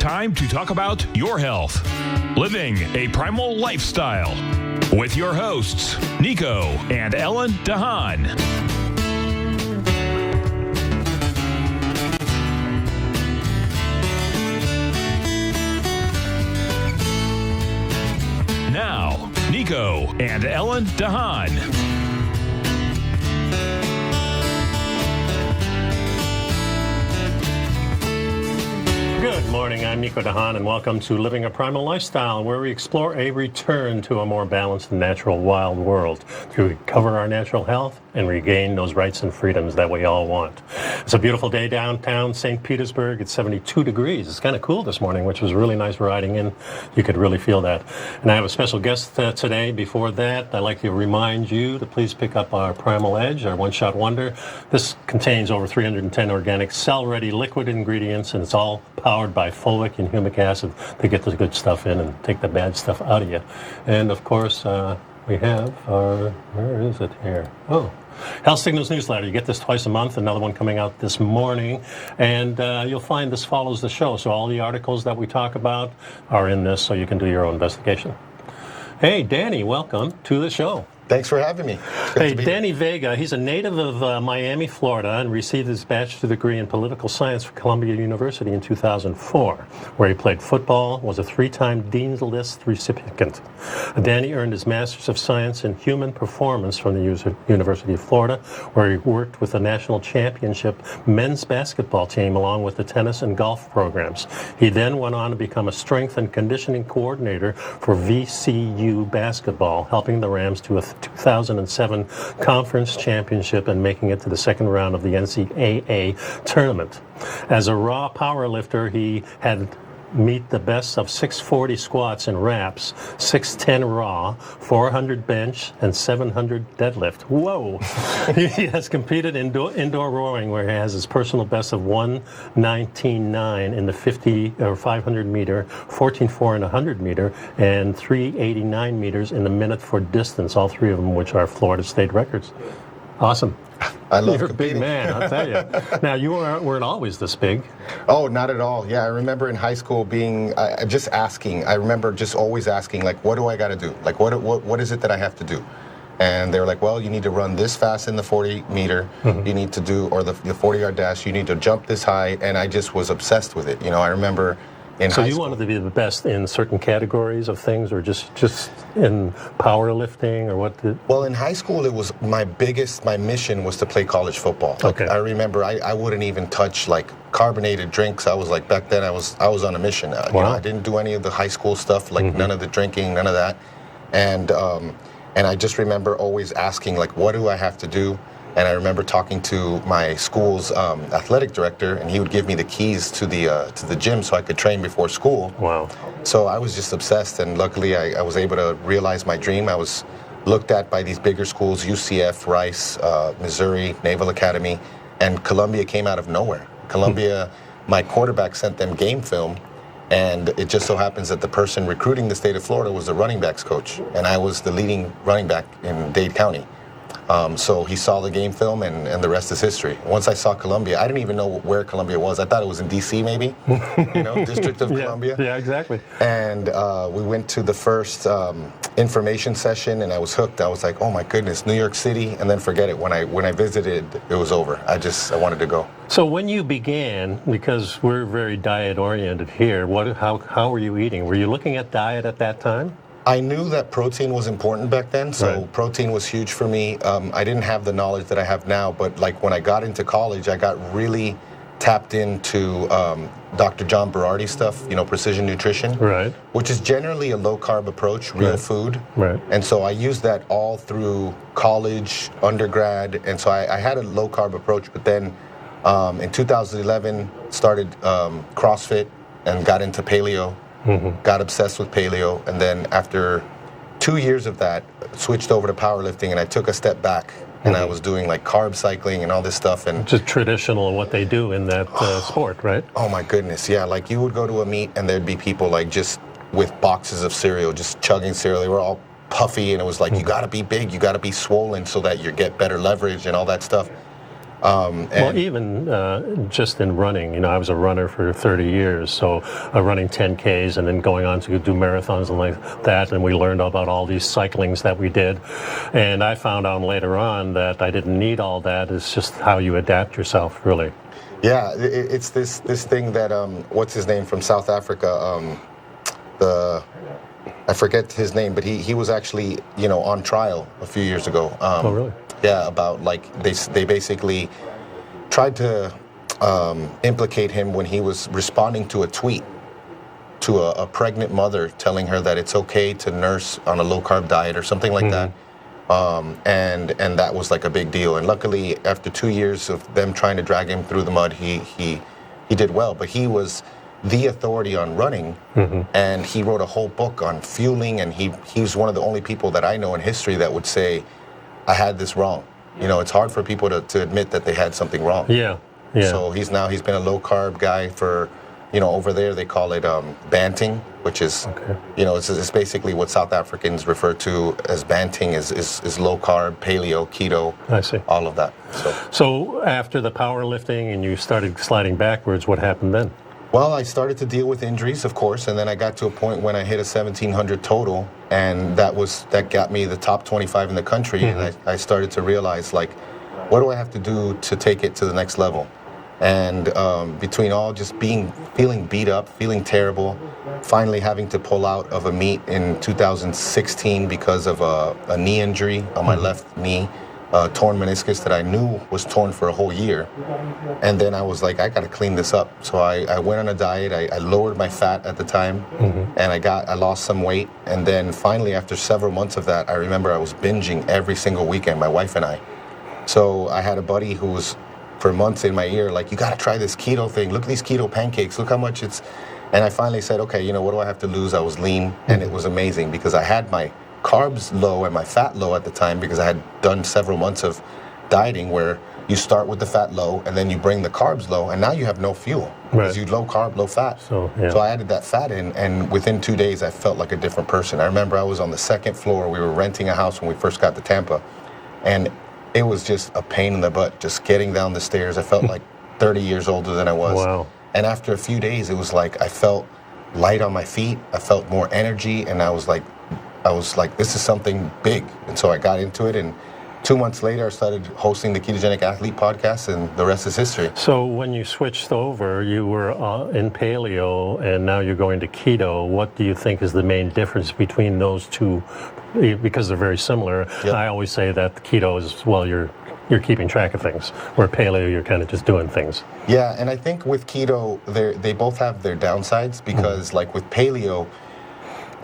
Time to talk about your health. Living a Primal Lifestyle. With your hosts, Nico and Ellen de Haan. Now, Nico and Ellen de Haan. Good morning, I'm Nico de Haan, and welcome to Living a Primal Lifestyle, where we explore a return to a more balanced and natural wild world to recover our natural health and regain those rights and freedoms that we all want. It's a beautiful day downtown St. Petersburg. It's 72 degrees. It's kind of cool this morning, which was really nice riding in. You could really feel that. And I have a special guest today. Before that, I'd like to remind you to please pick up our Primal Edge, our one-shot wonder. This contains over 310 organic, cell-ready liquid ingredients, and it's all powered by fulvic and humic acid to get the good stuff in and take the bad stuff out of you. And of course, we have our, where is it here? Oh, Health Signals newsletter. You get this twice a month, another one coming out this morning, and you'll find this follows the show. So all the articles that we talk about are in this, so you can do your own investigation. Hey, Danny, welcome to the show. Thanks for having me. Hey, Danny Vega, he's a native of Miami, Florida, and received his bachelor's degree in political science from Columbia University in 2004, where he played football, was a three-time Dean's List recipient. Danny earned his master's of science in human performance from the University of Florida, where he worked with the national championship men's basketball team along with the tennis and golf programs. He then went on to become a strength and conditioning coordinator for VCU basketball, helping the Rams to a 2007 conference championship and making it to the second round of the NCAA tournament. As a raw power lifter, he had meet the best of 640 squats and wraps, 610 raw, 400 bench, and 700 deadlift. Whoa! He has competed in indoor rowing, where he has his personal best of 1:19.9 in the 50 or 500 meter, 14.4 in 100 meter, and 3:89 meters in the minute for distance, all three of them which are Florida state records. Awesome. I love You're competing. a big man, I'll tell you. Now, you weren't always this big. Oh, not at all. Yeah, I remember in high school being, just asking. I remember just always asking, like, what do I got to do? Like, what is it that I have to do? And they were like, well, you need to run this fast in the 40 meter. Mm-hmm. You need to do, or the 40-yard dash. You need to jump this high. And I just was obsessed with it. You know, I remember in So high you school, wanted to be the best in certain categories of things, or just in powerlifting, or what? Well, in high school, it was my mission was to play college football. Like, okay. I remember I wouldn't even touch like carbonated drinks. I was like, back then I was on a mission. Wow. You know, I didn't do any of the high school stuff, like none of the drinking, none of that. And I just remember always asking, like, what do I have to do? And I remember talking to my school's athletic director, and he would give me the keys to the gym so I could train before school. Wow. So I was just obsessed, and luckily I was able to realize my dream. I was looked at by these bigger schools, UCF, Rice, Missouri, Naval Academy, and Columbia came out of nowhere. Columbia, my quarterback sent them game film, and it just so happens that the person recruiting the state of Florida was the running backs coach, and I was the leading running back in Dade County. So he saw the game film, and the rest is history. Once I saw Columbia, I didn't even know where Columbia was. I thought it was in D.C. maybe, District of Columbia. Yeah, exactly. And we went to the first information session, and I was hooked. I was like, oh my goodness, New York City, and then forget it. When I visited, it was over. I wanted to go. So when you began, because we're very diet oriented here, how were you eating? Were you looking at diet at that time? I knew that protein was important back then, so right. Protein was huge for me. I didn't have the knowledge that I have now, but like when I got into college, I got really tapped into Dr. John Berardi stuff, precision nutrition, right? Which is generally a low-carb approach, real food. Right. And so I used that all through college, undergrad, and so I had a low-carb approach, but then in 2011, started CrossFit and got into paleo. Mm-hmm. Got obsessed with paleo, and then after 2 years of that, switched over to powerlifting, and I took a step back, and I was doing like carb cycling and all this stuff. And just traditional what they do in that sport, right? Oh my goodness, yeah. Like you would go to a meet, and there'd be people like just with boxes of cereal, just chugging cereal. They were all puffy, and it was like, you gotta be big, you gotta be swollen so that you get better leverage and all that stuff. Well, even just in running, I was a runner for 30 years, so running 10Ks and then going on to do marathons and like that, and we learned about all these cyclings that we did. And I found out later on that I didn't need all that. It's just how you adapt yourself, really. Yeah, it's this thing that, what's his name from South Africa? I forget his name, but he was actually, on trial a few years ago. Oh, really? Yeah, about like they basically tried to implicate him when he was responding to a tweet to a pregnant mother telling her that it's okay to nurse on a low-carb diet or something like that. And that was like a big deal. And luckily, after 2 years of them trying to drag him through the mud, he did well. But he was the authority on running, and he wrote a whole book on fueling, and he was one of the only people that I know in history that would say, I had this wrong. It's hard for people to admit that they had something wrong. Yeah. So he's been a low-carb guy for, over there they call it banting, which is, it's basically what South Africans refer to as banting is low-carb, paleo, keto. I see. All of that. So after the powerlifting and you started sliding backwards, what happened then? Well, I started to deal with injuries, of course, and then I got to a point when I hit a 1,700 total, and that got me the top 25 in the country, and I started to realize, like, what do I have to do to take it to the next level? And between all just feeling beat up, feeling terrible, finally having to pull out of a meet in 2016 because of a knee injury on my left knee, torn meniscus that I knew was torn for a whole year. And then I was like, I got to clean this up. So I went on a diet. I lowered my fat at the time, and I lost some weight. And then finally, after several months of that, I remember I was binging every single weekend, my wife and I. So I had a buddy who was for months in my ear, like, you got to try this keto thing. Look at these keto pancakes. Look how much it's... And I finally said, okay, what do I have to lose? I was lean, and it was amazing because I had my carbs low and my fat low at the time because I had done several months of dieting where you start with the fat low and then you bring the carbs low, and now you have no fuel because you low carb, low fat. So I added that fat in, and within 2 days I felt like a different person. I remember I was on the second floor. We were renting a house when we first got to Tampa, and it was just a pain in the butt just getting down the stairs. I felt like 30 years older than I was. Wow. And after a few days, it was like I felt light on my feet. I felt more energy, and I was like, this is something big. And so I got into it, and 2 months later, I started hosting the Ketogenic Athlete podcast, and the rest is history. So when you switched over, you were in paleo, and now you're going to keto. What do you think is the main difference between those two? Because they're very similar. Yep. I always say that keto is, well, you're keeping track of things, where paleo, you're kind of just doing things. Yeah, and I think with keto, they both have their downsides because, like with paleo,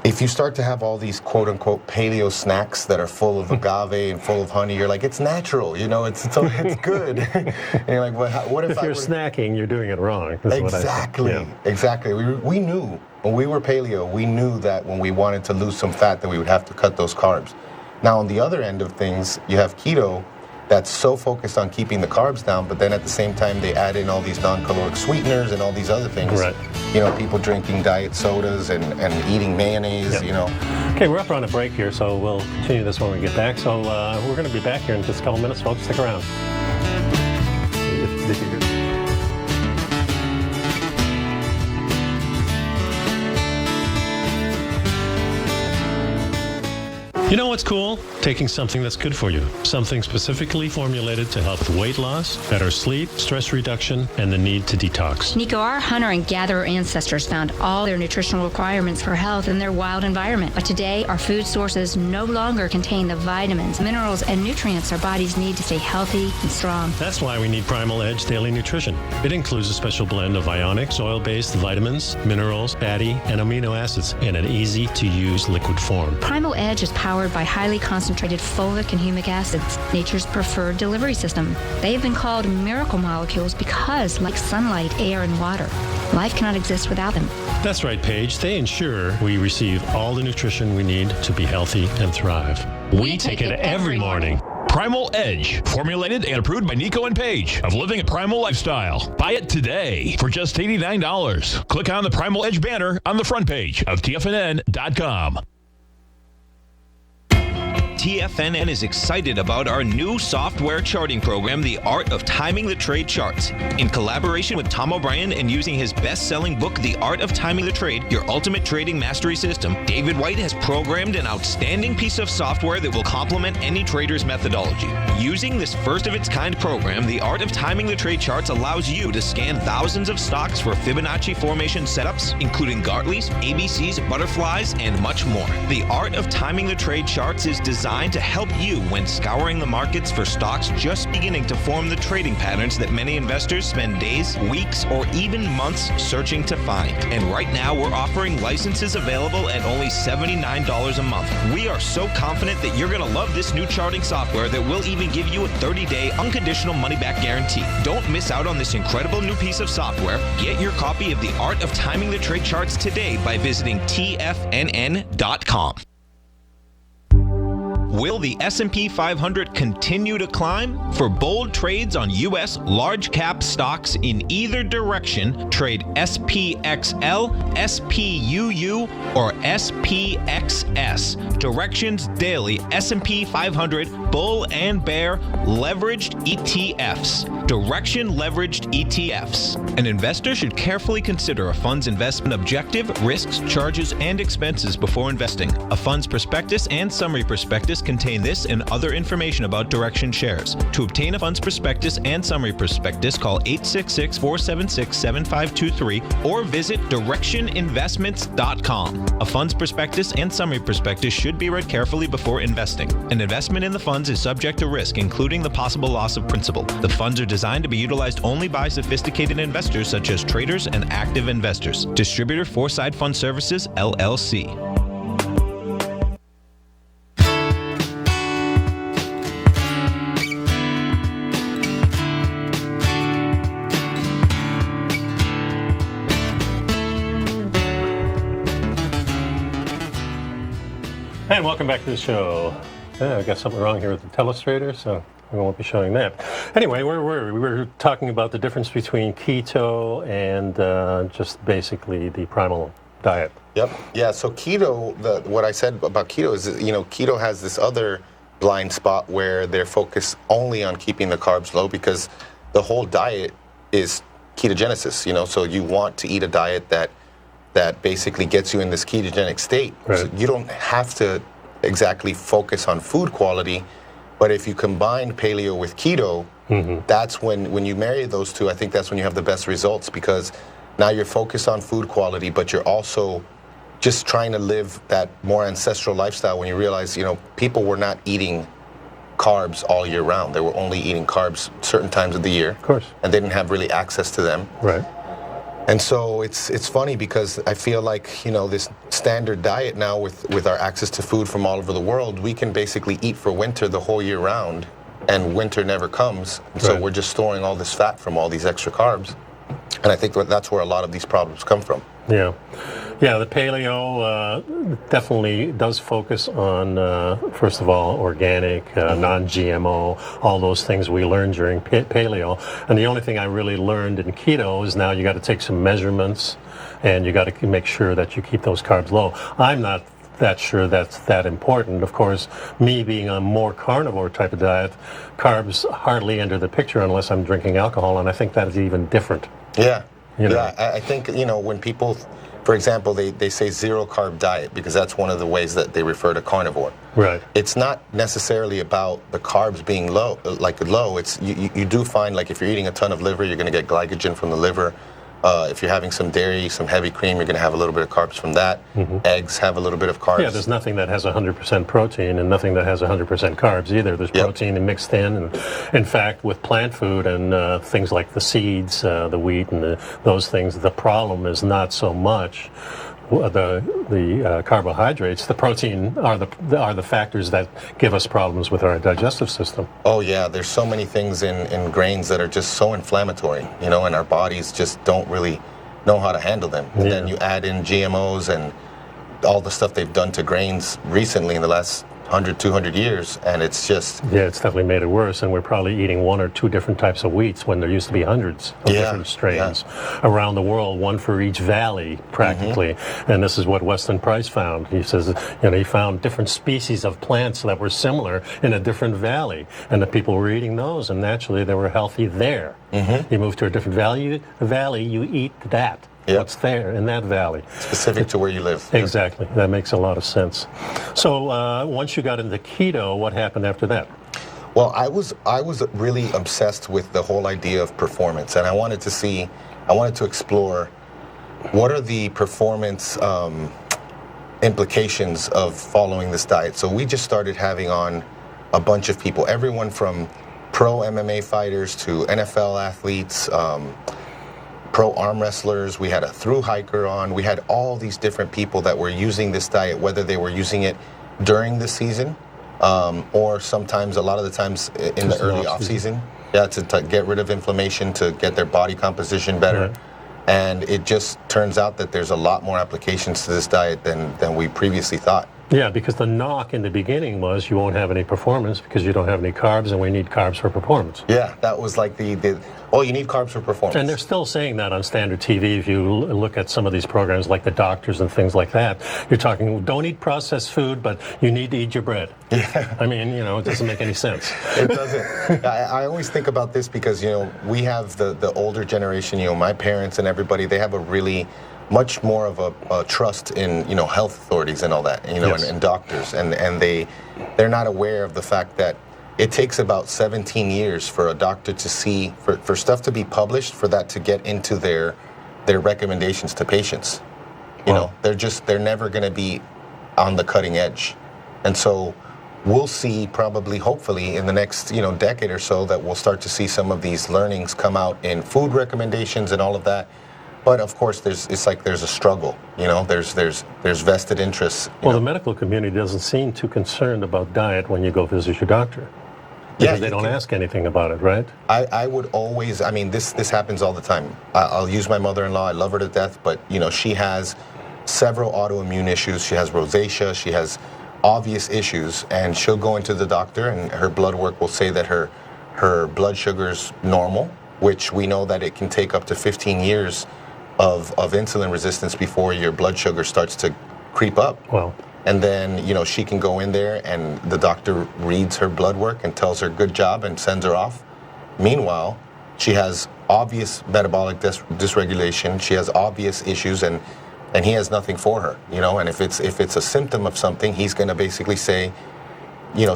if you start to have all these quote-unquote paleo snacks that are full of agave and full of honey, you're like, it's natural, it's good. And you're like, well, what if you're snacking, you're doing it wrong. Exactly. We knew when we were paleo, we knew that when we wanted to lose some fat, that we would have to cut those carbs. Now, on the other end of things, you have keto that's so focused on keeping the carbs down, but then at the same time, they add in all these non-caloric sweeteners and all these other things. Right. People drinking diet sodas and eating mayonnaise, Okay, we're up on a break here, so we'll continue this when we get back. So we're going to be back here in just a couple minutes, folks. Stick around. You know what's cool? Taking something that's good for you. Something specifically formulated to help with weight loss, better sleep, stress reduction, and the need to detox. Nico, our hunter and gatherer ancestors found all their nutritional requirements for health in their wild environment. But today, our food sources no longer contain the vitamins, minerals, and nutrients our bodies need to stay healthy and strong. That's why we need Primal Edge Daily Nutrition. It includes a special blend of ionic, soil-based vitamins, minerals, fatty, and amino acids in an easy-to-use liquid form. Primal Edge is powered by highly concentrated folic and humic acids, nature's preferred delivery system. They have been called miracle molecules because, like sunlight, air, and water, life cannot exist without them. That's right, Paige. They ensure we receive all the nutrition we need to be healthy and thrive. We take it every morning. Primal Edge, formulated and approved by Nico and Paige of Living a Primal Lifestyle. Buy it today for just $89. Click on the Primal Edge banner on the front page of TFNN.com. TFNN is excited about our new software charting program, The Art of Timing the Trade Charts. In collaboration with Tom O'Brien and using his best-selling book, The Art of Timing the Trade, Your Ultimate Trading Mastery System, David White has programmed an outstanding piece of software that will complement any trader's methodology. Using this first-of-its-kind program, The Art of Timing the Trade Charts allows you to scan thousands of stocks for Fibonacci formation setups, including Gartley's, ABCs, butterflies, and much more. The Art of Timing the Trade Charts is designed to help you when scouring the markets for stocks just beginning to form the trading patterns that many investors spend days, weeks, or even months searching to find. And right now, we're offering licenses available at only $79 a month. We are so confident that you're going to love this new charting software that will even give you a 30-day unconditional money-back guarantee. Don't miss out on this incredible new piece of software. Get your copy of The Art of Timing the Trade Charts today by visiting TFNN.com. Will the S&P 500 continue to climb? For bold trades on U.S. large-cap stocks in either direction, trade SPXL, SPUU, or SPXS. Directions Daily S&P 500 Bull and Bear Leveraged ETFs. Direction Leveraged ETFs. An investor should carefully consider a fund's investment objective, risks, charges, and expenses before investing. A fund's prospectus and summary prospectus contain this and other information about Direction shares. To obtain a fund's prospectus and summary prospectus, call 866-476-7523 or visit directioninvestments.com. A fund's prospectus and summary prospectus should be read carefully before investing. An investment in the funds is subject to risk, including the possible loss of principal. The funds are designed to be utilized only by sophisticated investors such as traders and active investors. Distributor Foreside Fund Services, LLC. And welcome back to the show. I got something wrong here with the telestrator, so we won't be showing that. Anyway, where were we? We were talking about the difference between keto and just basically the primal diet. Yep. Yeah. So keto, what I said about keto is, keto has this other blind spot where they're focused only on keeping the carbs low because the whole diet is ketogenesis. So you want to eat a diet that basically gets you in this ketogenic state. Right. So you don't have to exactly focus on food quality, but if you combine paleo with keto, that's when you marry those two, I think that's when you have the best results, because now you're focused on food quality, but you're also just trying to live that more ancestral lifestyle when you realize, people were not eating carbs all year round. They were only eating carbs certain times of the year. Of course. And they didn't have really access to them. Right. And so it's funny because I feel like, this standard diet now with our access to food from all over the world, we can basically eat for winter the whole year round, and winter never comes. And so we're just storing all this fat from all these extra carbs. And I think that's where a lot of these problems come from. Yeah. Yeah, the paleo definitely does focus on, first of all, organic, non-GMO, all those things we learned during paleo. And the only thing I really learned in keto is now you got to take some measurements and you got to make sure that you keep those carbs low. I'm not that sure that's that important. Of course, me being a more carnivore type of diet, carbs hardly enter the picture unless I'm drinking alcohol, and I think that is even different. Yeah. Yeah, I think, when people, for example, they say zero carb diet because that's one of the ways that they refer to carnivore. Right. It's not necessarily about the carbs being low. It's you do find, like, if you're eating a ton of liver, you're going to get glycogen from the liver. If you're having some dairy, some heavy cream, you're going to have a little bit of carbs from that. Eggs have a little bit of carbs. Yeah, there's nothing that has 100% protein and nothing that has 100% carbs either. There's protein mixed in. And in fact, with plant food and things like the seeds, the wheat, and those things, the problem is not so much the carbohydrates. The protein are the factors that give us problems with our digestive system. Oh yeah, there's so many things in grains that are just so inflammatory, and our bodies just don't really know how to handle them. And then you add in GMOs and all the stuff they've done to grains recently in the last 100, 200 years, and it's just... Yeah, it's definitely made it worse, and we're probably eating 1 or 2 different types of wheats when there used to be hundreds of different strains around the world, one for each valley, practically. And this is what Weston Price found. He says, he found different species of plants that were similar in a different valley, and the people were eating those, and naturally they were healthy there. You move to a different valley, you eat that. What's there in that valley. Specific to where you live. Exactly. That makes a lot of sense. So once you got into keto, what happened after that? Well, I was really obsessed with the whole idea of performance, and I wanted to explore what are the performance implications of following this diet. So we just started having on a bunch of people, everyone from pro MMA fighters to NFL athletes, pro arm wrestlers. We had a thru hiker on. We had all these different people that were using this diet, whether they were using it during the season or sometimes, a lot of the times in the early off season. Yeah, to get rid of inflammation, to get their body composition better. Right. And it just turns out that there's a lot more applications to this diet than we previously thought. Yeah, because the knock in the beginning was you won't have any performance because you don't have any carbs, and we need carbs for performance. Yeah, that was like you need carbs for performance. And they're still saying that on standard TV. If you look at some of these programs like the doctors and things like that, you're talking, don't eat processed food, but you need to eat your bread. Yeah. I mean, it doesn't make any sense. It doesn't. I always think about this because, we have the older generation, my parents and everybody, they have a really much more of a trust in, health authorities and all that, and doctors. And they're not aware of the fact that it takes about 17 years for a doctor to see, for stuff to be published, for that to get into their recommendations to patients. They're never going to be on the cutting edge. And so we'll see probably, hopefully, in the next, decade or so, that we'll start to see some of these learnings come out in food recommendations and all of that. But of course, there's a struggle. There's vested interests. Well, the medical community doesn't seem too concerned about diet when you go visit your doctor. Because they don't ask anything about it, right? I would always, this happens all the time. I'll use my mother-in-law. I love her to death, but she has several autoimmune issues. She has rosacea. She has obvious issues, and she'll go into the doctor, and her blood work will say that her blood sugar's normal, which we know that it can take up to 15 years of insulin resistance before your blood sugar starts to creep up. Wow. And then, she can go in there and the doctor reads her blood work and tells her good job and sends her off. Meanwhile, she has obvious metabolic dysregulation. She has obvious issues, and he has nothing for her, and if it's a symptom of something, he's going to basically say,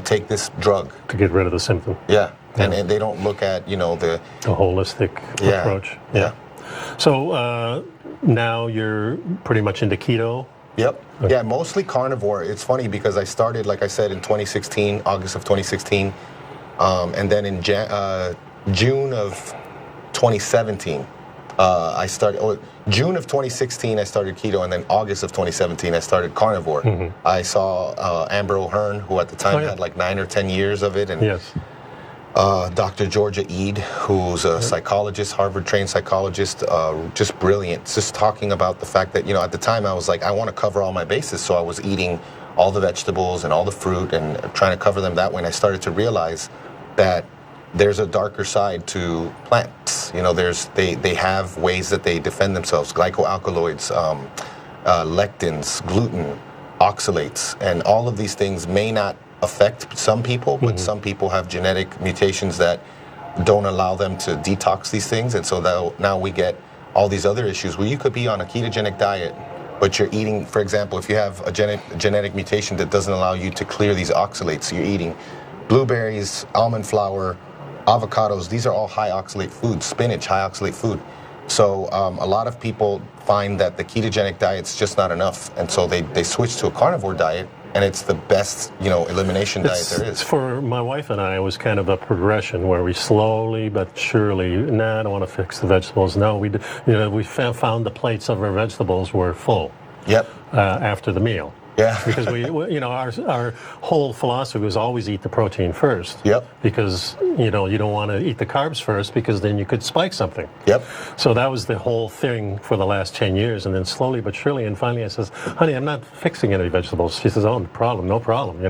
take this drug. To get rid of the symptom. Yeah. And they don't look at, the holistic approach. Yeah. So now you're pretty much into keto? Yep. Okay. Yeah, mostly carnivore. It's funny because I started, like I said, in 2016, August of 2016. And then in June of 2017, June of 2016, I started keto, and then August of 2017, I started carnivore. Mm-hmm. I saw Amber O'Hearn, who at the time had like 9 or 10 years of it. And yes. Dr. Georgia Eid, who's a psychologist, Harvard-trained psychologist, just brilliant, just talking about the fact that, at the time I was like, I want to cover all my bases, so I was eating all the vegetables and all the fruit and trying to cover them that way, and I started to realize that there's a darker side to plants. They have ways that they defend themselves, glycoalkaloids, lectins, gluten, oxalates, and all of these things may not affect some people, but some people have genetic mutations that don't allow them to detox these things, and so now we get all these other issues where you could be on a ketogenic diet, but you're eating, for example, if you have a genetic mutation that doesn't allow you to clear these oxalates, you're eating blueberries, almond flour, avocados. These are all high oxalate foods, spinach, high oxalate food. So a lot of people find that the ketogenic diet's just not enough, and so they switch to a carnivore diet, and it's the best, elimination diet there is. For my wife and I, it was kind of a progression where we slowly but surely, I don't want to fix the vegetables. No, we found the plates of our vegetables were full. Yep. After the meal. Yeah. Because our whole philosophy was always eat the protein first. Yep. Because, you don't want to eat the carbs first because then you could spike something. Yep. So that was the whole thing for the last 10 years. And then slowly but surely, and finally I says, honey, I'm not fixing any vegetables. She says, oh, no problem.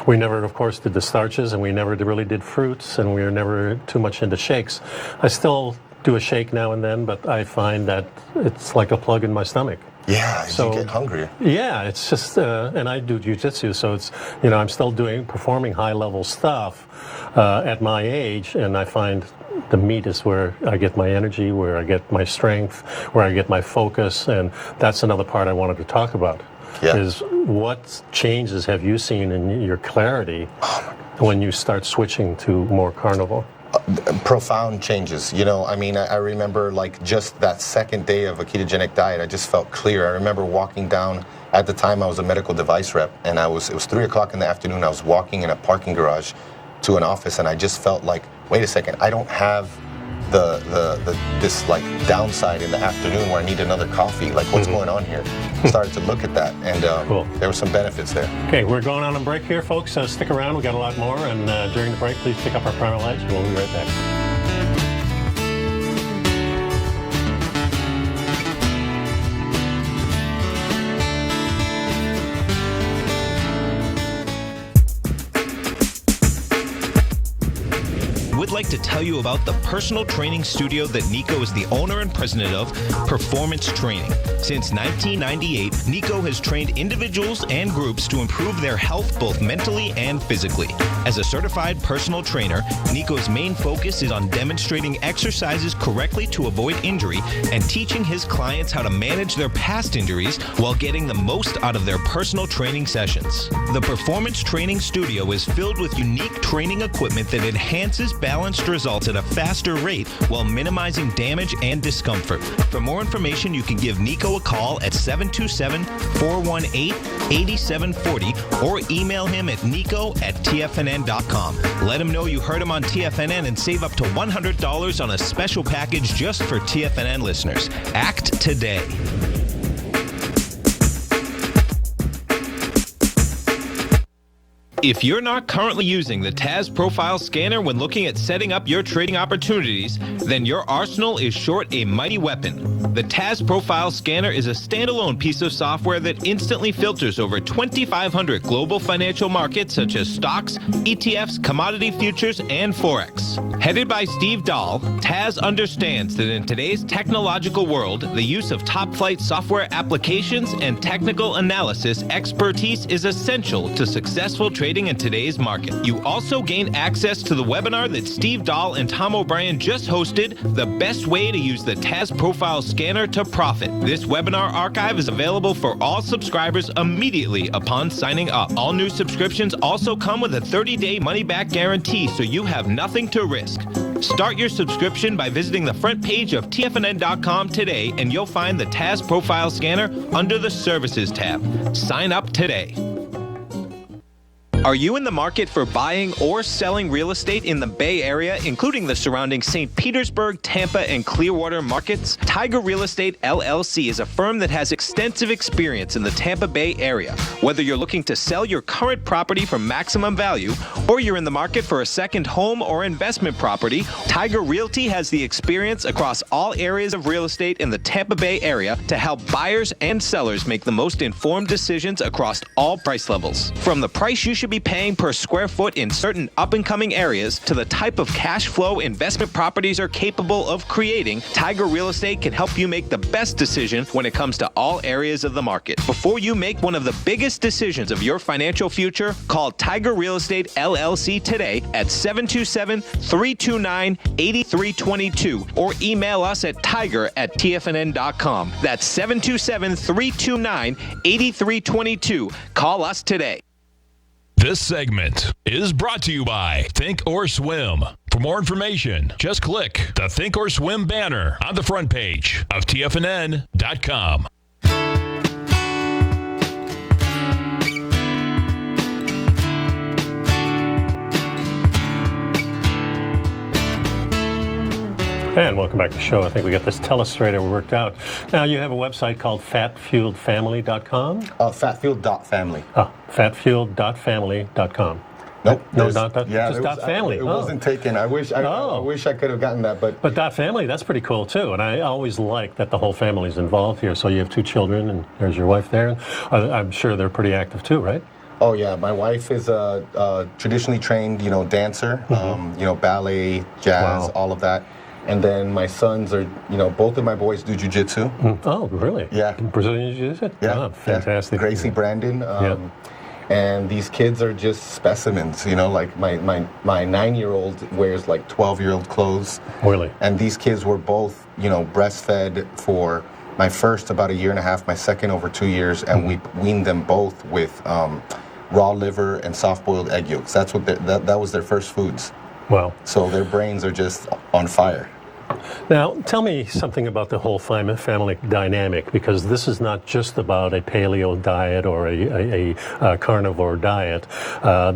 We never, of course, did the starches, and we never really did fruits, and we were never too much into shakes. I still do a shake now and then, but I find that it's like a plug in my stomach. Yeah, So- you get hungrier. Yeah, it's just, and I do jiu-jitsu, so it's, I'm still performing high-level stuff at my age, and I find the meat is where I get my energy, where I get my strength, where I get my focus, and that's another part I wanted to talk about. Yeah. Is what changes have you seen in your clarity when you start switching to more carnivore? Profound changes. I remember like just that second day of a ketogenic diet, I just felt clear. I remember walking down, at the time I was a medical device rep, and it was 3 o'clock in the afternoon. I was walking in a parking garage to an office, and I just felt like, wait a second, I don't have this like downside in the afternoon where I need another coffee. Like, what's going on here? Started to look at that, and Cool. there were some benefits there. Okay, we're going on a break here, folks. Stick around. We got a lot more, and during the break, please pick up our Primal Lifestyle. We'll be right back. Would like to tell you about the personal training studio that Nico is the owner and president of, Performance Training. Since 1998, Nico has trained individuals and groups to improve their health both mentally and physically. As a certified personal trainer, Nico's main focus is on demonstrating exercises correctly to avoid injury and teaching his clients how to manage their past injuries while getting the most out of their personal training sessions. The Performance Training Studio is filled with unique training equipment that enhances balanced results at a faster rate while minimizing damage and discomfort. For more information, you can give Nico a call at 727-418-8740 or email him at nico@tfnn.com. Let him know you heard him on TFNN and save up to $100 on a special package just for TFNN listeners. Act today. If you're not currently using the TAS Profile Scanner when looking at setting up your trading opportunities, then your arsenal is short a mighty weapon. The TAS Profile Scanner is a standalone piece of software that instantly filters over 2,500 global financial markets such as stocks, ETFs, commodity futures, and Forex. Headed by Steve Dahl, TAS understands that in today's technological world, the use of top-flight software applications and technical analysis expertise is essential to successful trading in today's market. You also gain access to the webinar that Steve Dahl and Tom O'Brien just hosted, The Best Way to Use the TAS Profile Scanner to Profit. This webinar archive is available for all subscribers immediately upon signing up. All new subscriptions also come with a 30-day money-back guarantee, so you have nothing to risk. Start your subscription by visiting the front page of TFNN.com today, and you'll find the TAS Profile Scanner under the Services tab. Sign up today. Are you in the market for buying or selling real estate in the Bay Area, including the surrounding St. Petersburg, Tampa, and Clearwater markets? Tiger Real Estate LLC is a firm that has extensive experience in the Tampa Bay area. Whether you're looking to sell your current property for maximum value, or you're in the market for a second home or investment property, Tiger Realty has the experience across all areas of real estate in the Tampa Bay area to help buyers and sellers make the most informed decisions across all price levels. From the price you should be paying per square foot in certain up-and-coming areas to the type of cash flow investment properties are capable of creating, Tiger Real Estate can help you make the best decision when it comes to all areas of the market. Before you make one of the biggest decisions of your financial future, call Tiger Real Estate LLC today at 727-329-8322 or email us at tiger@tfnn.com. That's 727-329-8322. Call us today. This segment is brought to you by Think or Swim. For more information, just click the Think or Swim banner on the front page of TFNN.com. And welcome back to the show. I think we got this telestrator worked out. Now, you have a website called fatfueledfamily.com? Fatfueled.family. Oh, fatfueled.family.com. Nope. No, just was, .family. It wasn't taken. I wish I could have gotten that, but .family, that's pretty cool too. And I always like that the whole family's involved here. So you have 2 children, and there's your wife there. I'm sure they're pretty active too, right? Oh yeah, my wife is a traditionally trained, dancer, ballet, jazz, all of that. And then my sons are, both of my boys do jiu-jitsu. Oh, really? Yeah. Brazilian jiu-jitsu? Yeah. Oh, fantastic. Yeah. Gracie Brandon. And these kids are just specimens, like my 9-year-old wears like 12-year-old clothes. Really? And these kids were both, breastfed for my first about 1.5 years, my second over 2 years, and we weaned them both with raw liver and soft-boiled egg yolks. That's what that was their first foods. Wow. So their brains are just on fire. Now, tell me something about the whole family dynamic, because this is not just about a paleo diet or a carnivore diet.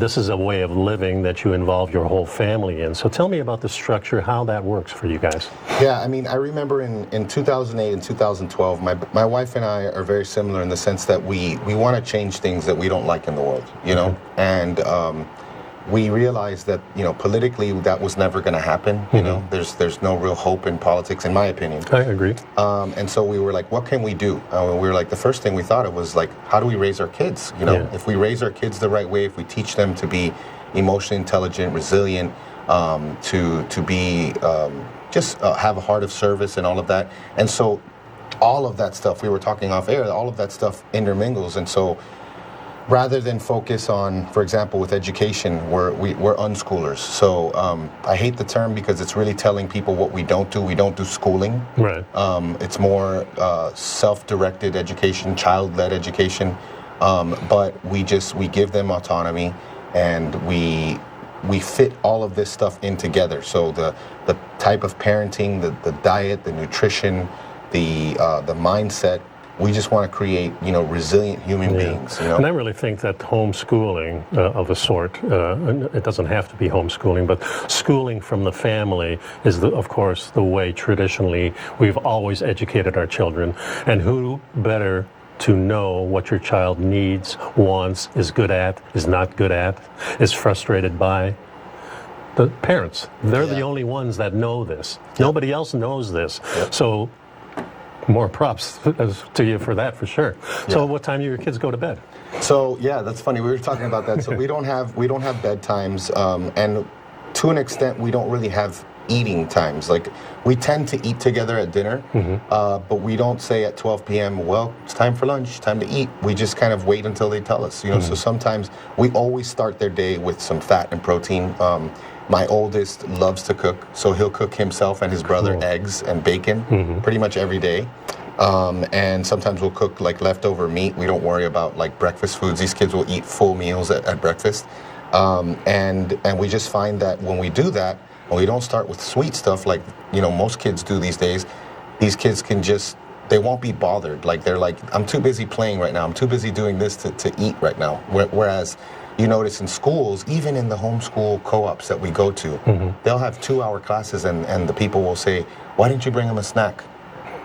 This is a way of living that you involve your whole family in. So tell me about the structure, how that works for you guys. Yeah, I mean, I remember in 2008 and 2012, my wife and I are very similar in the sense that we want to change things that we don't like in the world, and we realized that, politically that was never going to happen. There's no real hope in politics, in my opinion. I agree. And so we were like, what can we do? We were like, the first thing we thought of was like, how do we raise our kids? If we raise our kids the right way, if we teach them to be emotionally intelligent, resilient, to be have a heart of service and all of that. And so all of that stuff, we were talking off air, all of that stuff intermingles. And so rather than focus on, for example, with education, we're unschoolers. So I hate the term because it's really telling people what we don't do. We don't do schooling. Right. It's more self-directed education, child-led education. But we give them autonomy, and we fit all of this stuff in together. So the type of parenting, the diet, the nutrition, the mindset. We just want to create, resilient human beings. And I really think that homeschooling of a sort, it doesn't have to be homeschooling, but schooling from the family is, of course, the way traditionally we've always educated our children. And who better to know what your child needs, wants, is good at, is not good at, is frustrated by? The parents. They're the only ones that know this. Nobody else knows this. So more props to you for that, for sure. So what time do your kids go to bed? So that's funny. We were talking about that. So we don't have bedtimes, and to an extent, we don't really have eating times. Like, we tend to eat together at dinner, but we don't say at 12 p.m., well, it's time for lunch, time to eat. We just kind of wait until they tell us. So sometimes we always start their day with some fat and protein. My oldest loves to cook, so he'll cook himself and his brother eggs and bacon pretty much every day. And sometimes we'll cook like leftover meat. We don't worry about like breakfast foods. These kids will eat full meals at breakfast. And we just find that when we do that, when we don't start with sweet stuff like, most kids do these days, these kids can they won't be bothered. Like, they're like, I'm too busy playing right now. I'm too busy doing this to eat right now. Whereas, you notice in schools, even in the homeschool co-ops that we go to, they'll have 2-hour classes, and the people will say, why didn't you bring them a snack?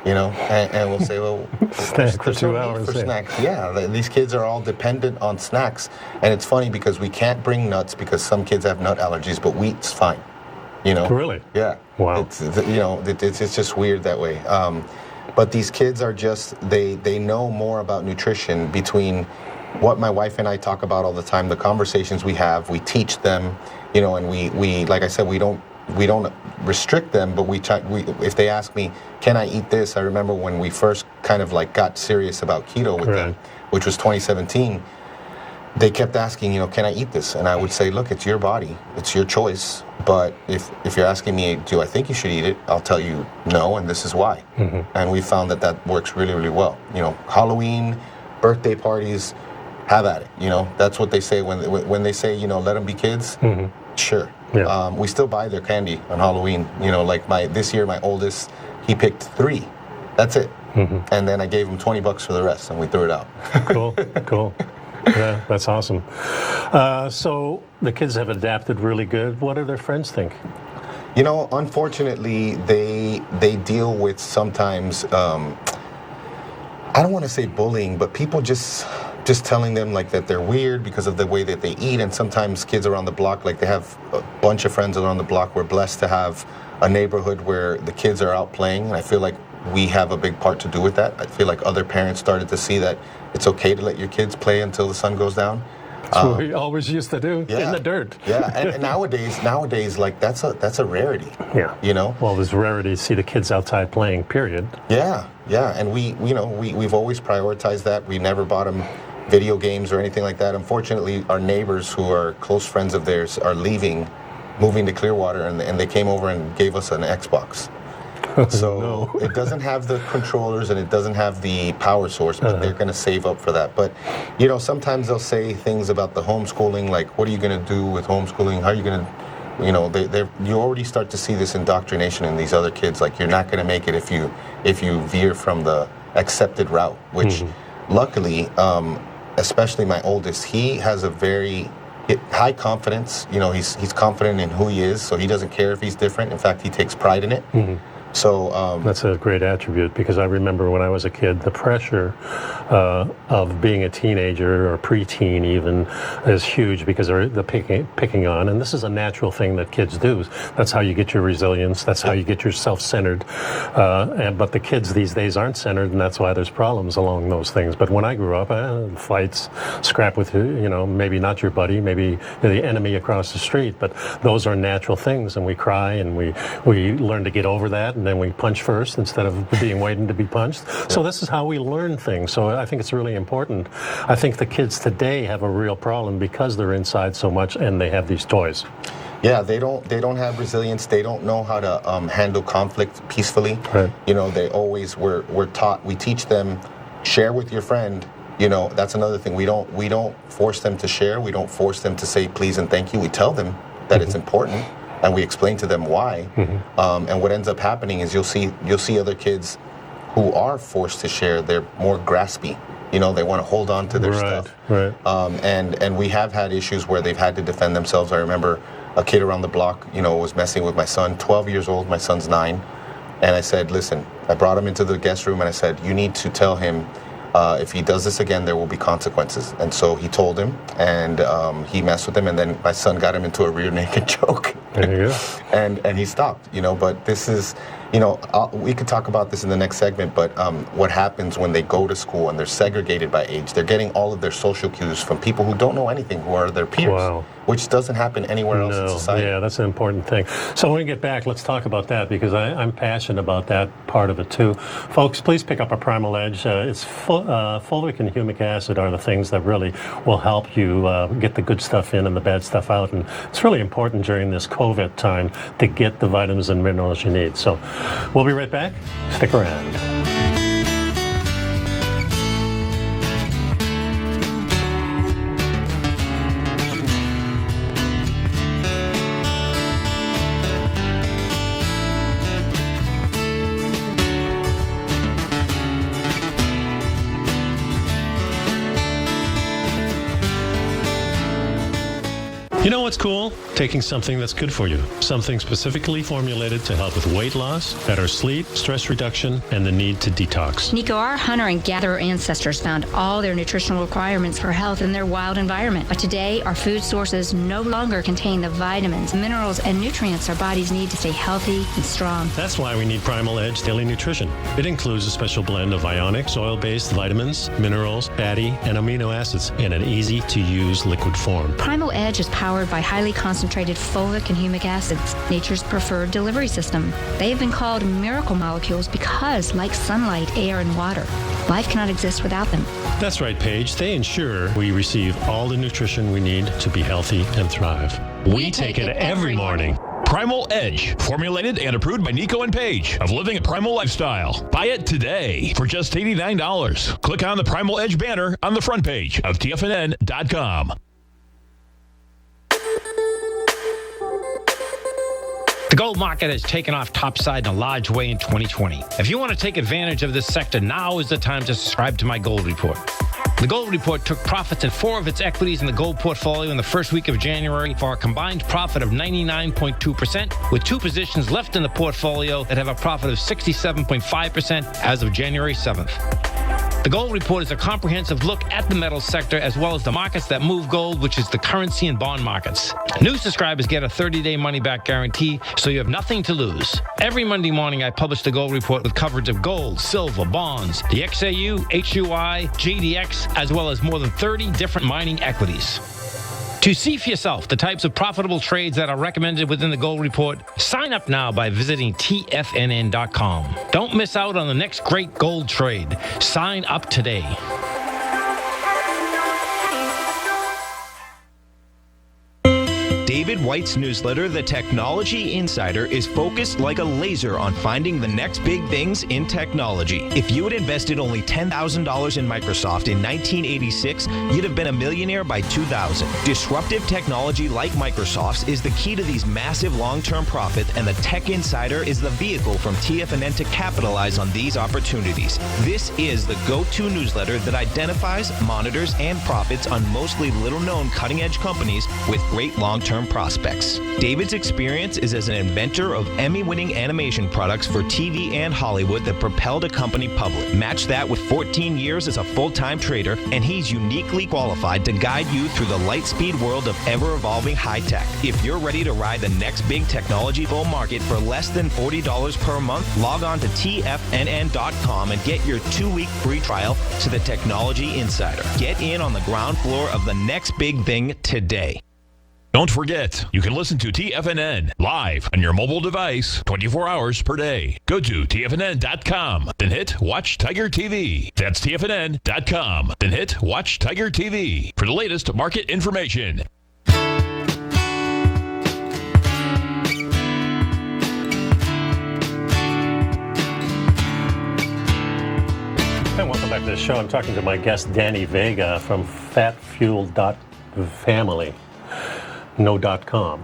And we'll say, well, snack for 2 hours. For snacks. Yeah, these kids are all dependent on snacks. And it's funny because we can't bring nuts because some kids have nut allergies, but wheat's fine. Really? Yeah. Wow. It's just weird that way. But these kids are they know more about nutrition between what my wife and I talk about all the time, the conversations we have. We teach them, and we like I said, we don't restrict them, but if they ask me, can I eat this? I remember when we first kind of like got serious about keto with them, which was 2017, they kept asking, can I eat this? And I would say, look, it's your body, it's your choice. But if you're asking me, do I think you should eat it? I'll tell you no, and this is why. And we found that works really, really well. Halloween, birthday parties, have at it. That's what they say when they say, let them be kids. Sure. Yeah. We still buy their candy on Halloween. Like this year, my oldest, he picked 3. That's it. And then I gave him $20 for the rest, and we threw it out. Cool. Yeah, that's awesome. So the kids have adapted really good. What do their friends think? You know, unfortunately, they deal with sometimes, I don't want to say bullying, but people just telling them like that they're weird because of the way that they eat. And sometimes kids around the block, like they have a bunch of friends around the block. We're blessed to have a neighborhood where the kids are out playing. And I feel like we have a big part to do with that. I feel like other parents started to see that it's okay to let your kids play until the sun goes down. That's what we always used to do in the dirt. Yeah, and nowadays, like that's a rarity. Yeah, you know. Well, there's rarity to see the kids outside playing. Period. Yeah, and we've always prioritized that. We never bought them video games or anything like that. Unfortunately, our neighbors who are close friends of theirs are moving to Clearwater, and they came over and gave us an Xbox. So it doesn't have the controllers and it doesn't have the power source, but they're going to save up for that. But, you know, sometimes they'll say things about the homeschooling, like, what are you going to do with homeschooling? How are you going to, you know, you already start to see this indoctrination in these other kids. Like, you're not going to make it if you veer from the accepted route, which luckily, especially my oldest, he has a very high confidence. You know, he's confident in who he is, so he doesn't care if he's different. In fact, he takes pride in it. So that's a great attribute, because I remember when I was a kid, the pressure of being a teenager or preteen even is huge, because they're picking on, and this is a natural thing that kids do. That's how you get your resilience. That's how you get your self-centered. But the kids these days aren't centered, and that's why there's problems along those things. But when I grew up, fights, scrap with, you know, maybe not your buddy, maybe the enemy across the street, but those are natural things, and we cry and we learn to get over that. And then we punch first instead of waiting to be punched. So this is how we learn things. So I think it's really important. I think the kids today have a real problem because they're inside so much and they have these toys. Yeah, they don't have resilience. They don't know how to handle conflict peacefully. Right. You know, we're taught. We teach them, share with your friend. You know, that's another thing. We don't force them to share. We don't force them to say please and thank you. We tell them that it's important, and we explain to them why. And what ends up happening is you'll see other kids who are forced to share. They're more graspy. You know, they want to hold on to their stuff. Right. And we have had issues where they've had to defend themselves. I remember a kid around the block, you know, was messing with my son, 12 years old. My son's 9. And I said, listen, I brought him into the guest room and I said, you need to tell him if he does this again, there will be consequences. And so he told him, and he messed with him, and then my son got him into a rear naked choke. There you go. And he stopped, you know, but this is, you know, we could talk about this in the next segment, but what happens when they go to school and they're segregated by age, they're getting all of their social cues from people who don't know anything, who are their peers, which doesn't happen anywhere else in society. Yeah, that's an important thing. So when we get back, let's talk about that, because I'm passionate about that part of it too. Folks, please pick up a Primal Edge. It's fulvic and humic acid are the things that really will help you get the good stuff in and the bad stuff out. And it's really important during this COVID time to get the vitamins and minerals you need. So we'll be right back. Stick around. You know what's cool? Taking something that's good for you. Something specifically formulated to help with weight loss, better sleep, stress reduction, and the need to detox. Nico, our hunter and gatherer ancestors found all their nutritional requirements for health in their wild environment. But today, our food sources no longer contain the vitamins, minerals, and nutrients our bodies need to stay healthy and strong. That's why we need Primal Edge Daily Nutrition. It includes a special blend of ionic, oil-based vitamins, minerals, fatty, and amino acids in an easy-to-use liquid form. Primal Edge is powered by highly concentrated fulvic and humic acids, nature's preferred delivery system. They have been called miracle molecules because, like sunlight, air, and water, life cannot exist without them. That's right, Paige. They ensure we receive all the nutrition we need to be healthy and thrive. We take it every morning. Primal Edge, formulated and approved by Nico and Paige of Living a Primal Lifestyle. Buy it today for just $89. Click on the Primal Edge banner on the front page of TFNN.com. The gold market has taken off topside in a large way in 2020. If you want to take advantage of this sector, now is the time to subscribe to my gold report. The Gold Report took profits in 4 of its equities in the gold portfolio in the first week of January for a combined profit of 99.2%, with 2 positions left in the portfolio that have a profit of 67.5% as of January 7th. The Gold Report is a comprehensive look at the metals sector as well as the markets that move gold, which is the currency and bond markets. New subscribers get a 30-day money-back guarantee, so you have nothing to lose. Every Monday morning, I publish the Gold Report with coverage of gold, silver, bonds, the XAU, HUI, GDX, as well as more than 30 different mining equities. To see for yourself the types of profitable trades that are recommended within the Gold Report, sign up now by visiting TFNN.com. Don't miss out on the next great gold trade. Sign up today. David White's newsletter, The Technology Insider, is focused like a laser on finding the next big things in technology. If you had invested only $10,000 in Microsoft in 1986, you'd have been a millionaire by 2000. Disruptive technology like Microsoft's is the key to these massive long-term profits, and the Tech Insider is the vehicle from TFNN to capitalize on these opportunities. This is the go-to newsletter that identifies, monitors, and profits on mostly little-known cutting-edge companies with great long-term prospects. David's experience is as an inventor of Emmy-winning animation products for TV and Hollywood that propelled a company public. Match that with 14 years as a full-time trader, and he's uniquely qualified to guide you through the light-speed world of ever-evolving high-tech. If you're ready to ride the next big technology bull market for less than $40 per month, log on to TFNN.com and get your 2-week free trial to the Technology Insider. Get in on the ground floor of the next big thing today. Don't forget, you can listen to TFNN live on your mobile device 24 hours per day. Go to TFNN.com, then hit Watch Tiger TV. That's TFNN.com, then hit Watch Tiger TV for the latest market information. And welcome back to the show. I'm talking to my guest, Danny Vega from fatfuel.family. No.com.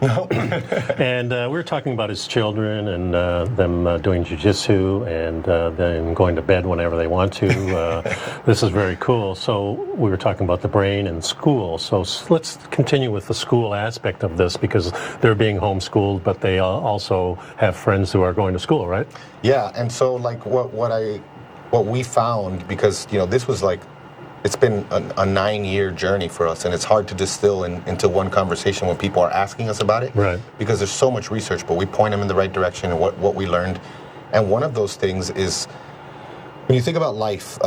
And we were talking about his children and them doing jiu-jitsu and them going to bed whenever they want to. This is very cool. So we were talking about the brain and school. So let's continue with the school aspect of this, because they're being homeschooled, but they also have friends who are going to school, right? Yeah, and so like what we found, because this was like, it's been a 9-year journey for us, and it's hard to distill into one conversation when people are asking us about it, right? Because there's so much research, but we point them in the right direction and what we learned. And one of those things is, when you think about life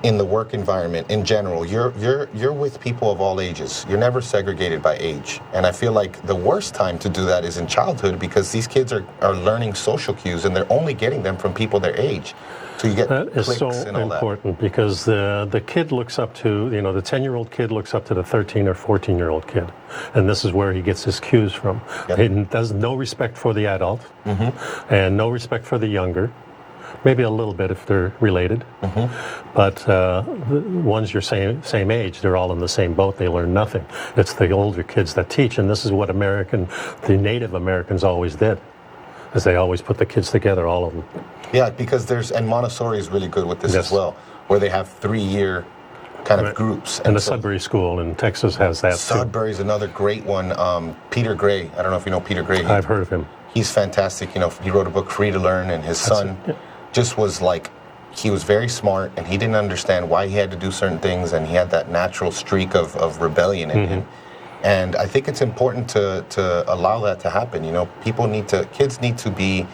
in the work environment in general, you're with people of all ages. You're never segregated by age. And I feel like the worst time to do that is in childhood, because these kids are learning social cues, and they're only getting them from people their age. So you get that is so and all important, because the kid looks up to, the 10-year-old kid looks up to the 13 or 14-year-old kid. And this is where he gets his cues from. Yep. He does no respect for the adult, and no respect for the younger. Maybe a little bit if they're related. But the ones your same age, they're all in the same boat. They learn nothing. It's the older kids that teach, and this is what the Native Americans always did, is they always put the kids together, all of them. Yeah, because and Montessori is really good with this as well, where they have 3-year kind of groups. And the Sudbury School in Texas has that Sudbury is another great one. Peter Gray, I don't know if you know Peter Gray. I've heard of him. He's fantastic. He wrote a book, Free to Learn, and his son just was like, he was very smart, and he didn't understand why he had to do certain things, and he had that natural streak of rebellion in him. And I think it's important to allow that to happen. Kids need to be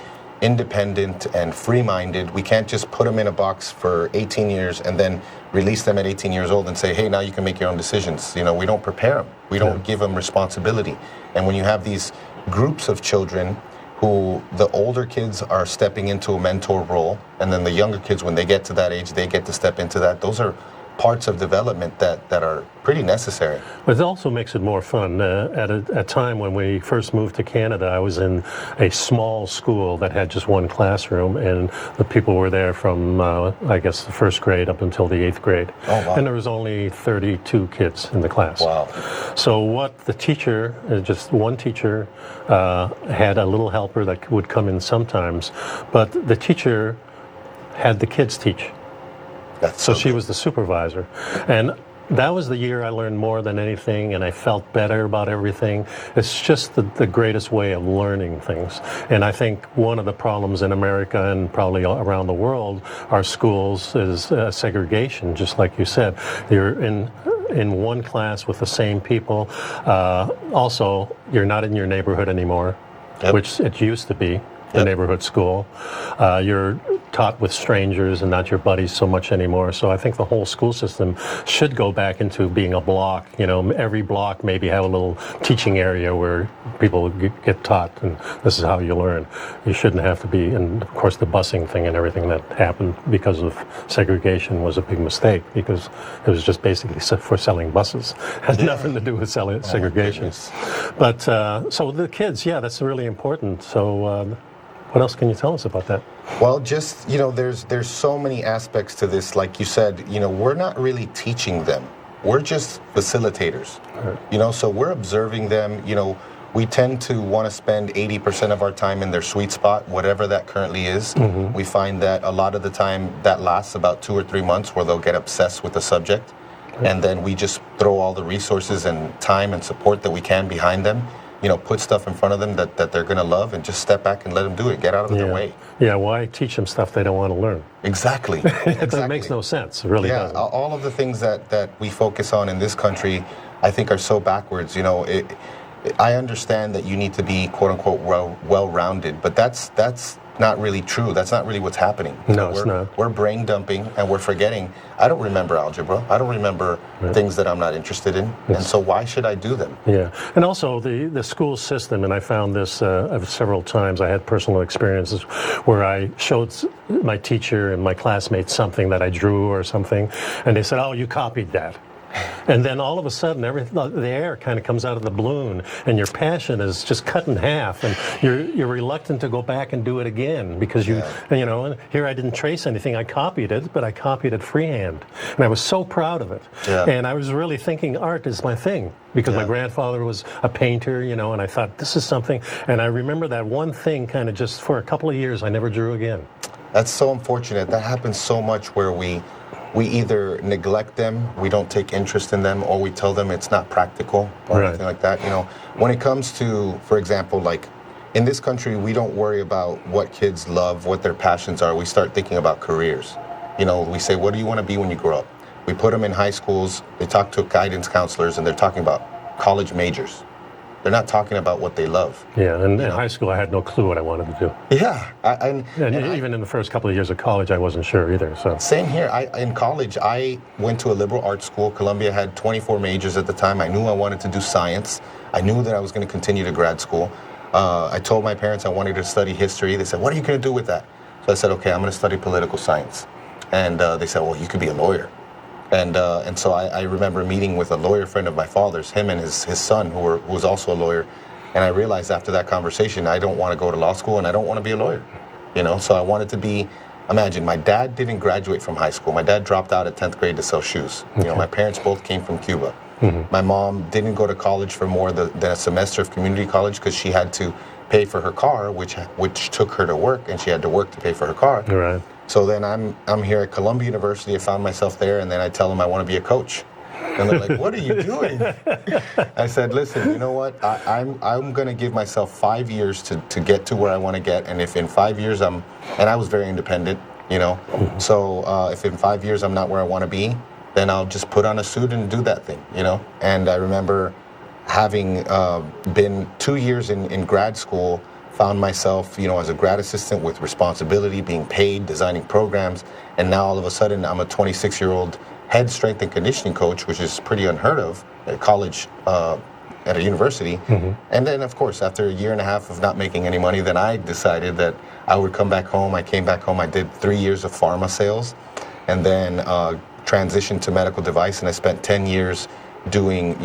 independent and free-minded. We can't just put them in a box for 18 years and then release them at 18 years old and say, hey, now you can make your own decisions. We don't prepare them. We don't give them responsibility. And when you have these groups of children who the older kids are stepping into a mentor role, and then the younger kids, when they get to that age, they get to step into that. Those are parts of development that are pretty necessary. But it also makes it more fun. At a time when we first moved to Canada, I was in a small school that had just one classroom, and the people were there from, I guess, the first grade up until the 8th grade. Oh, wow. And there was only 32 kids in the class. Wow. So what the teacher, just one teacher, had a little helper that would come in sometimes, but the teacher had the kids teach. That's So she good. was the supervisor. And that was the year I learned more than anything, and I felt better about everything. It's just the greatest way of learning things. And I think one of the problems in America and probably around the world, our schools, is segregation, just like you said. You're in one class with the same people. Also, you're not in your neighborhood anymore, Yep. which it used to be. The Yep. neighborhood school. You're taught with strangers and not your buddies so much anymore. So I think the whole school system should go back into being a block. You know, every block maybe have a little teaching area where people get taught, and this is how you learn. You shouldn't have to be, and of course the busing thing and everything that happened because of segregation was a big mistake, because it was just basically for selling buses. Had nothing to do with selling segregation. goodness. But so the kids, yeah, that's really important. So what else can you tell us about that? Well, just, there's so many aspects to this. Like you said, we're not really teaching them. We're just facilitators. So we're observing them. We tend to want to spend 80% of our time in their sweet spot, whatever that currently is. Mm-hmm. We find that a lot of the time that lasts about 2 or 3 months, where they'll get obsessed with the subject. And then we just throw all the resources and time and support that we can behind them. Put stuff in front of them that they're going to love, and just step back and let them do it. Get out of their way. Yeah, why teach them stuff they don't want to learn? Exactly. That makes no sense. It really Yeah, doesn't. all of the things that we focus on in this country, I think, are so backwards. I understand that you need to be, quote unquote, well-rounded, but that's not really true. That's not really what's happening. No, it's not. We're brain dumping, and we're forgetting. I don't remember algebra. I don't remember things that I'm not interested in, and so why should I do them? Yeah, and also the school system, and I found this several times. I had personal experiences where I showed my teacher and my classmates something that I drew or something, and they said, "Oh, you copied that." And then all of a sudden, the air kind of comes out of the balloon, and your passion is just cut in half, and you're reluctant to go back and do it again because and here I didn't trace anything. I copied it, but I copied it freehand, and I was so proud of it. Yeah. And I was really thinking art is my thing because my grandfather was a painter, and I thought this is something. And I remember that one thing kind of just for a couple of years, I never drew again. That's so unfortunate. That happens so much, where we either neglect them, we don't take interest in them, or we tell them it's not practical or anything like that. When it comes to, for example, like in this country, we don't worry about what kids love, what their passions are. We start thinking about careers. We say, what do you want to be when you grow up? We put them in high schools, they talk to guidance counselors, and they're talking about college majors. They're not talking about what they love. Yeah, and in high school, I had no clue what I wanted to do. Yeah. And even in the first couple of years of college, I wasn't sure either. So same here. In college, I went to a liberal arts school. Columbia had 24 majors at the time. I knew I wanted to do science. I knew that I was going to continue to grad school. I told my parents I wanted to study history. They said, "What are you going to do with that?" So I said, "Okay, I'm going to study political science." And they said, "Well, you could be a lawyer." And so I remember meeting with a lawyer friend of my father's, him and his son, who was also a lawyer. And I realized after that conversation, I don't want to go to law school, and I don't want to be a lawyer. So I wanted to be. Imagine, my dad didn't graduate from high school. My dad dropped out at 10th grade to sell shoes. My parents both came from Cuba. My mom didn't go to college for more than a semester of community college because she had to pay for her car, which took her to work, and she had to work to pay for her car. Right. So then I'm here at Columbia University. I found myself there, and then I tell them I want to be a coach. And they're like, "What are you doing?" I said, "Listen, you know what? I'm going to give myself 5 years to get to where I want to get. And if in 5 years and I was very independent, So if in 5 years I'm not where I want to be, then I'll just put on a suit and do that thing, And I remember having been 2 years in grad school, found myself, as a grad assistant with responsibility, being paid, designing programs, and now all of a sudden I'm a 26-year-old head strength and conditioning coach, which is pretty unheard of at college, at a university. And then, of course, after a year and a half of not making any money, then I decided that I would come back home. I came back home. I did 3 years of pharma sales, and then transitioned to medical device, and I spent 10 years doing,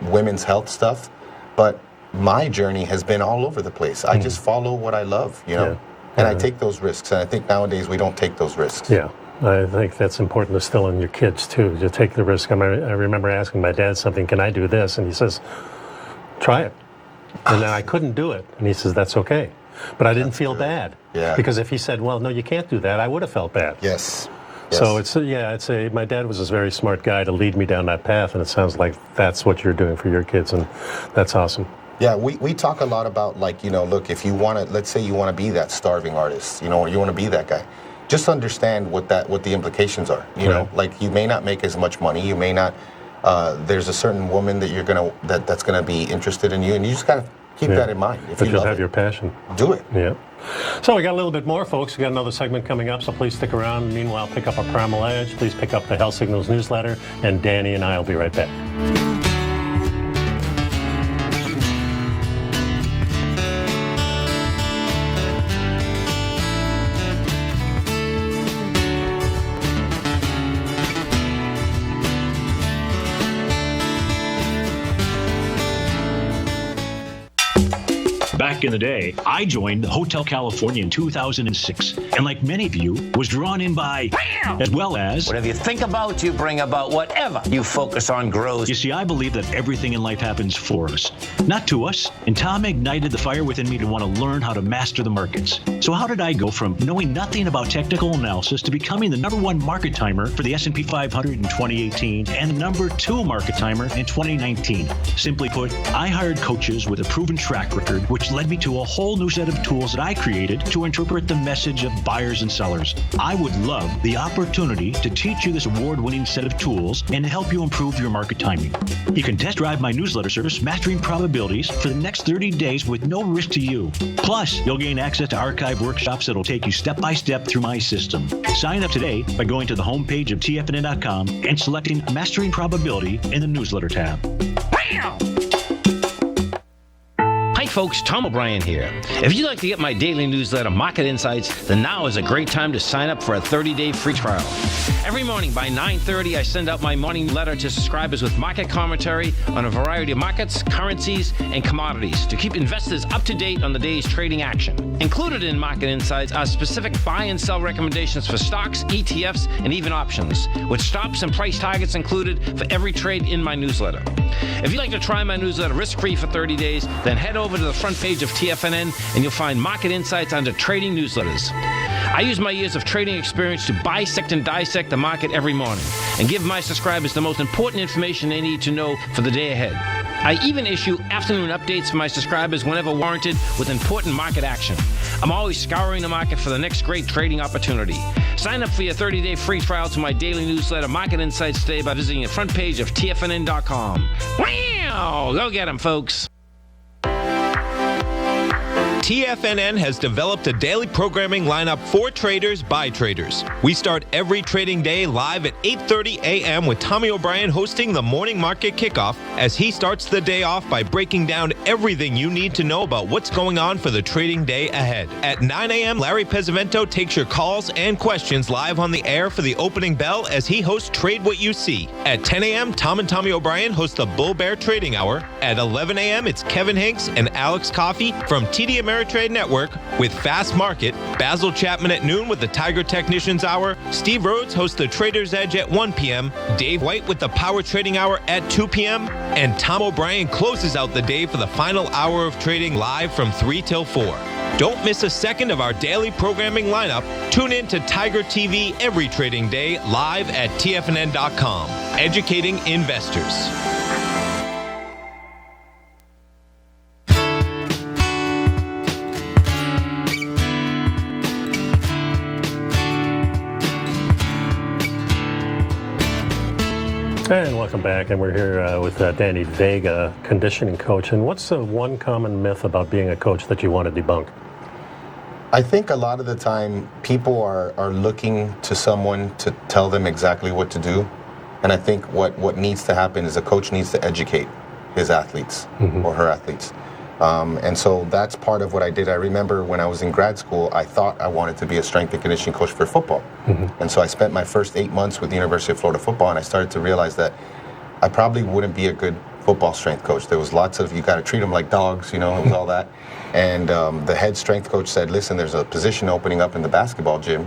women's health stuff. But my journey has been all over the place. I just follow what I love, and I take those risks. And I think nowadays we don't take those risks. Yeah, I think that's important to instill in your kids too, to take the risk. I remember asking my dad something, "Can I do this?" And he says, "Try it." And then I couldn't do it. And he says, "That's okay." But I didn't feel bad. Yeah. Because if he said, "Well, no, you can't do that," I would have felt bad. Yes. So my dad was a very smart guy to lead me down that path, and it sounds like that's what you're doing for your kids, and that's awesome. Yeah, we talk a lot about, like, look, if you want to, let's say you want to be that starving artist, or you want to be that guy, just understand what the implications are. You know, like, you may not make as much money, you may not. There's a certain woman that that's gonna be interested in you, and you just gotta keep that in mind. If but you you'll have your passion. Do it. Yeah. So we got a little bit more, folks. We got another segment coming up, so please stick around. Meanwhile, pick up our Primal Edge. Please pick up the Health Signals newsletter, and Danny and I will be right back. Back in the day, I joined Hotel California in 2006, and like many of you, was drawn in by, as well as, whatever you think about, you bring about. Whatever you focus on grows. You see, I believe that everything in life happens for us, not to us, and Tom ignited the fire within me to want to learn how to master the markets. So how did I go from knowing nothing about technical analysis to becoming the #1 market timer for the S&P 500 in 2018 and the #2 market timer in 2019? Simply put, I hired coaches with a proven track record, which led me to a whole new set of tools that I created to interpret the message of buyers and sellers. I would love the opportunity to teach you this award-winning set of tools and to help you improve your market timing. You can test drive my newsletter service, Mastering Probabilities, for the next 30 days with no risk to you. Plus, you'll gain access to archive workshops that'll take you step by step through my system. Sign up today by going to the homepage of TFNN.com and selecting Mastering Probability in the newsletter tab. Bam! Hi folks, Tom O'Brien here. If you'd like to get my daily newsletter, Market Insights, then now is a great time to sign up for a 30-day free trial. Every morning by 9:30, I send out my morning letter to subscribers with market commentary on a variety of markets, currencies, and commodities to keep investors up to date on the day's trading action. Included in Market Insights are specific buy and sell recommendations for stocks, ETFs, and even options, with stops and price targets included for every trade in my newsletter. If you'd like to try my newsletter risk-free for 30 days, then head over to the front page of TFNN and you'll find Market Insights under Trading Newsletters. I use my years of trading experience to bisect and dissect the market every morning and give my subscribers the most important information they need to know for the day ahead. I even issue afternoon updates for my subscribers whenever warranted with important market action. I'm always scouring the market for the next great trading opportunity. Sign up for your 30-day free trial to my daily newsletter, Market Insights, today by visiting the front page of TFNN.com. Wow! Go get them, folks. TFNN has developed a daily programming lineup for traders by traders. We start every trading day live at 8:30 a.m. with Tommy O'Brien hosting the morning market kickoff as he starts the day off by breaking down everything you need to know about what's going on for the trading day ahead. At 9 a.m., Larry Pesavento takes your calls and questions live on the air for the opening bell as he hosts Trade What You See. At 10 a.m., Tom and Tommy O'Brien host the Bull Bear Trading Hour. At 11 a.m., it's Kevin Hinks and Alex Coffey from TD Ameritrade Network with Fast Market. Basil Chapman at noon with the Tiger Technicians Hour. Steve Rhodes hosts the Trader's Edge at 1 p.m. Dave White with the Power Trading Hour at 2 p.m. And Tom O'Brien closes out the day for the final hour of trading live from 3 till 4. Don't miss a second of our daily programming lineup. Tune in to Tiger TV every trading day live at TFNN.com. Educating investors. And welcome back, and we're here with Danny Vega, conditioning coach. And what's the one common myth about being a coach that you want to debunk? I think a lot of the time people are looking to someone to tell them exactly what to do. And I think what needs to happen is a coach needs to educate his athletes or her athletes. And so that's part of what I did. I remember when I was in grad school, I thought I wanted to be a strength and conditioning coach for football. And so I spent my first 8 months with the University of Florida football, and I started to realize that I probably wouldn't be a good football strength coach. There was lots of, you got to treat them like dogs, it was all that. And the head strength coach said, listen, there's a position opening up in the basketball gym,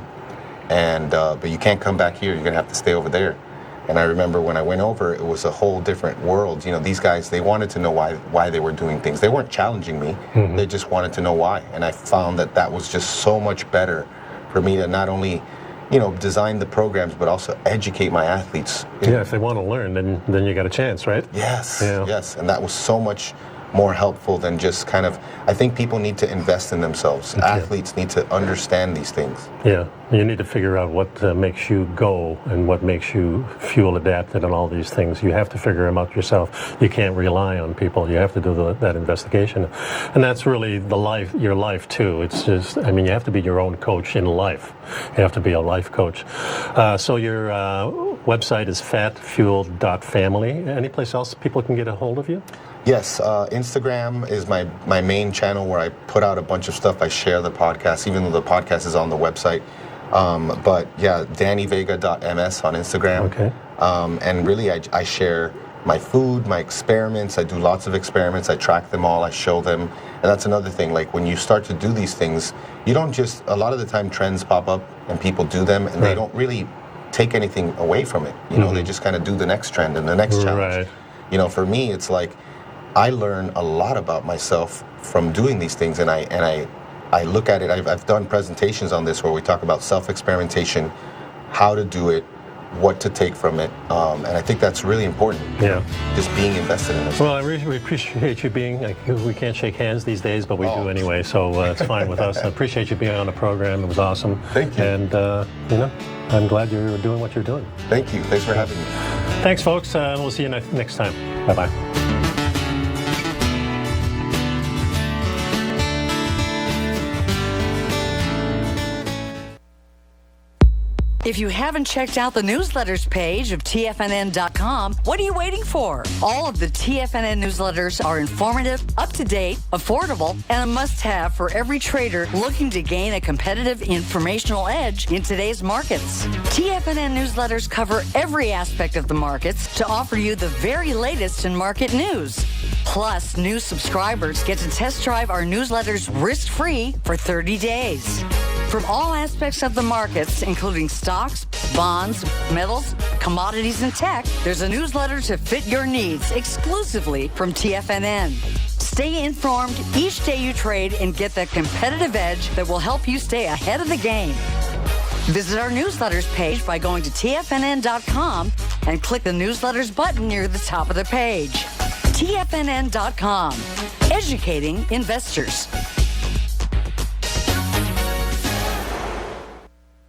and but you can't come back here. You're going to have to stay over there. And I remember when I went over, it was a whole different world. These guys, they wanted to know why they were doing things. They weren't challenging me. They just wanted to know why. And I found that was just so much better for me to not only design the programs, but also educate my athletes. Yeah, if they want to learn, then you got a chance, right? Yes, Yeah. yes. And that was so much more helpful than just I think people need to invest in themselves. Athletes need to understand these things. Yeah, you need to figure out what makes you go and what makes you fuel adapted and all these things. You have to figure them out yourself. You can't rely on people. You have to do that investigation. And that's really your life too. It's just, you have to be your own coach in life. You have to be a life coach. So your website is fatfuel.family. Any place else people can get a hold of you? Yes, Instagram is my main channel where I put out a bunch of stuff. I share the podcast, even though the podcast is on the website. But yeah, DannyVega.ms on Instagram. Okay. And really, I share my food, my experiments. I do lots of experiments. I track them all. I show them. And that's another thing. Like when you start to do these things, you don't just, a lot of the time trends pop up and people do them and they don't really take anything away from it. They just kind of do the next trend and the next challenge. Right. For me, it's like, I learn a lot about myself from doing these things, and I look at it. I've done presentations on this where we talk about self-experimentation, how to do it, what to take from it, and I think that's really important. Yeah, just being invested in it. Well, we appreciate you being. We can't shake hands these days, but we do anyway, so it's fine with us. I appreciate you being on the program. It was awesome. Thank you. And I'm glad you're doing what you're doing. Thank you. Thanks for having me. Thanks, folks. We'll see you next time. Bye bye. If you haven't checked out the newsletters page of TFNN.com, what are you waiting for? All of the TFNN newsletters are informative, up-to-date, affordable, and a must-have for every trader looking to gain a competitive informational edge in today's markets. TFNN newsletters cover every aspect of the markets to offer you the very latest in market news. Plus, new subscribers get to test drive our newsletters risk-free for 30 days. From all aspects of the markets, including stocks, bonds, metals, commodities, and tech, there's a newsletter to fit your needs exclusively from TFNN. Stay informed each day you trade and get that competitive edge that will help you stay ahead of the game. Visit our newsletters page by going to TFNN.com and click the newsletters button near the top of the page. TFNN.com, educating investors.